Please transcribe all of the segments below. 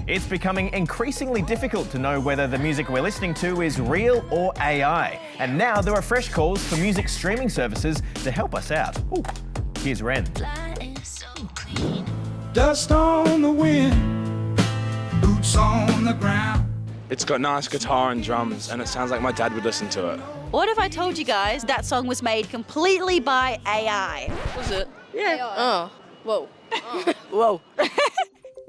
It's becoming increasingly difficult to know whether the music we're listening to is real or AI. And now there are fresh calls for music streaming services to help us out. Ooh, here's Ren. Dust on the wind, boots on the ground. It's got nice guitar and drums, and it sounds like my dad would listen to it. What if I told you guys that song was made completely by AI? Was it? Yeah. AI. Oh, whoa. Oh. Whoa.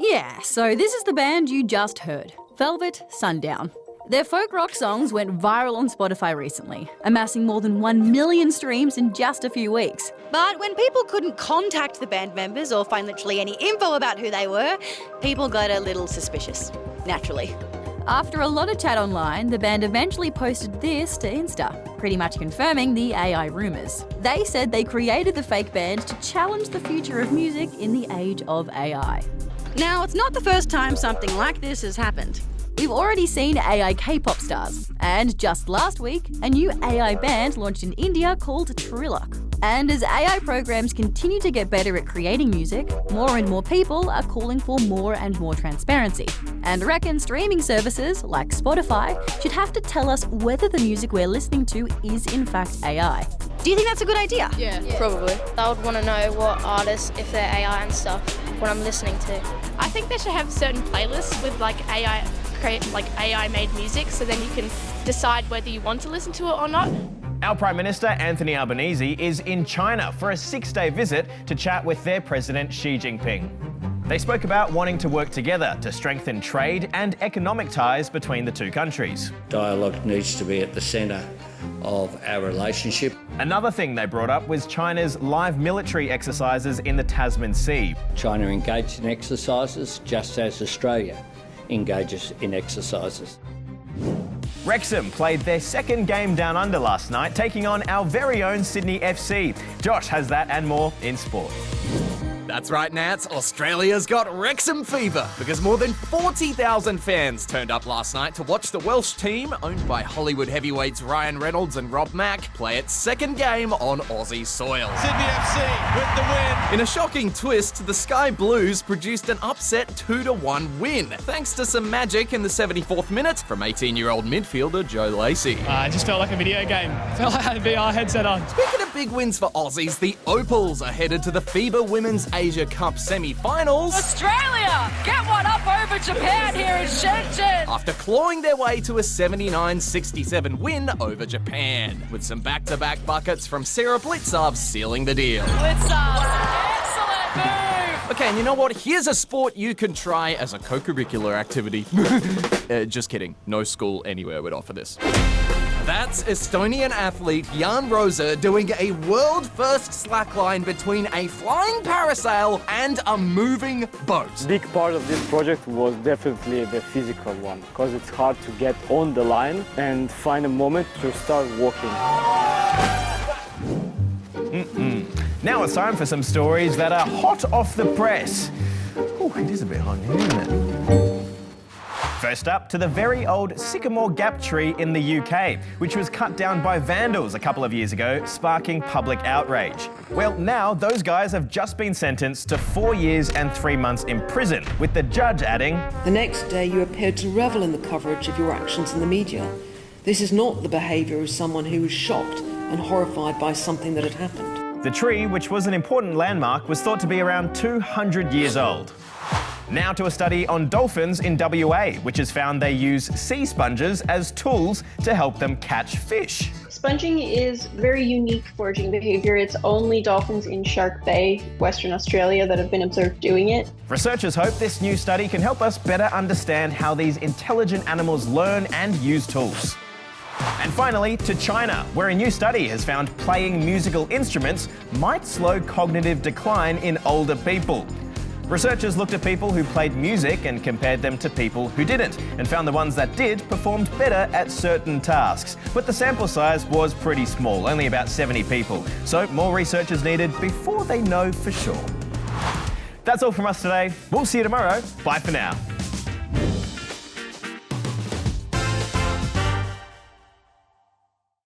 Yeah, so this is the band you just heard, Velvet Sundown. Their folk rock songs went viral on Spotify recently, amassing more than 1 million streams in just a few weeks. But when people couldn't contact the band members or find literally any info about who they were, people got a little suspicious, naturally. After a lot of chat online, the band eventually posted this to Insta, pretty much confirming the AI rumours. They said they created the fake band to challenge the future of music in the age of AI. Now, it's not the first time something like this has happened. We've already seen AI K-pop stars, and just last week, a new AI band launched in India called Trilok. And as AI programs continue to get better at creating music, more and more people are calling for more and more transparency, and reckon streaming services like Spotify should have to tell us whether the music we're listening to is in fact AI. Do you think that's a good idea? Yeah, probably. I would want to know what artists, if they're AI and stuff, what I'm listening to. I think they should have certain playlists with AI made music, so then you can decide whether you want to listen to it or not. Our Prime Minister, Anthony Albanese, is in China for a 6-day visit to chat with their President Xi Jinping. They spoke about wanting to work together to strengthen trade and economic ties between the two countries. Dialogue needs to be at the centre of our relationship. Another thing they brought up was China's live military exercises in the Tasman Sea. China engaged in exercises just as Australia engages in exercises. Wrexham played their second game down under last night, taking on our very own Sydney FC. Josh has that and more in sport. That's right, Nats. Australia's got Wrexham fever because more than 40,000 fans turned up last night to watch the Welsh team, owned by Hollywood heavyweights Ryan Reynolds and Rob Mack, play its second game on Aussie soil. Sydney FC with the win. In a shocking twist, the Sky Blues produced an upset 2-1 win, thanks to some magic in the 74th minute from 18-year-old midfielder Joe Lacey. It just felt like a video game. Felt like I had a VR headset on. Speaking of big wins for Aussies, the Opals are headed to the FIBA Women's Asia Cup semi-finals. Australia get one up over Japan here in Shenzhen. After clawing their way to a 79-67 win over Japan, with some back-to-back buckets from Sarah Blitzov sealing the deal. Blitzov, excellent move. Okay, and you know what? Here's a sport you can try as a co-curricular activity. Just kidding. No school anywhere would offer this. That's Estonian athlete Jan Rosa doing a world-first slackline between a flying parasail and a moving boat. Big part of this project was definitely the physical one, because it's hard to get on the line and find a moment to start walking. Now it's time for some stories that are hot off the press. Oh, it is a bit hot here, isn't it? First up, to the very old Sycamore Gap tree in the UK, which was cut down by vandals a couple of years ago, sparking public outrage. Well, now those guys have just been sentenced to 4 years and 3 months in prison, with the judge adding, "The next day you appeared to revel in the coverage of your actions in the media. This is not the behaviour of someone who was shocked and horrified by something that had happened." The tree, which was an important landmark, was thought to be around 200 years old. Now to a study on dolphins in WA, which has found they use sea sponges as tools to help them catch fish. Sponging is very unique foraging behaviour. It's only dolphins in Shark Bay, Western Australia, that have been observed doing it. Researchers hope this new study can help us better understand how these intelligent animals learn and use tools. And finally, to China, where a new study has found playing musical instruments might slow cognitive decline in older people. Researchers looked at people who played music and compared them to people who didn't, and found the ones that did performed better at certain tasks. But the sample size was pretty small, only about 70 people. So more research is needed before they know for sure. That's all from us today. We'll see you tomorrow. Bye for now.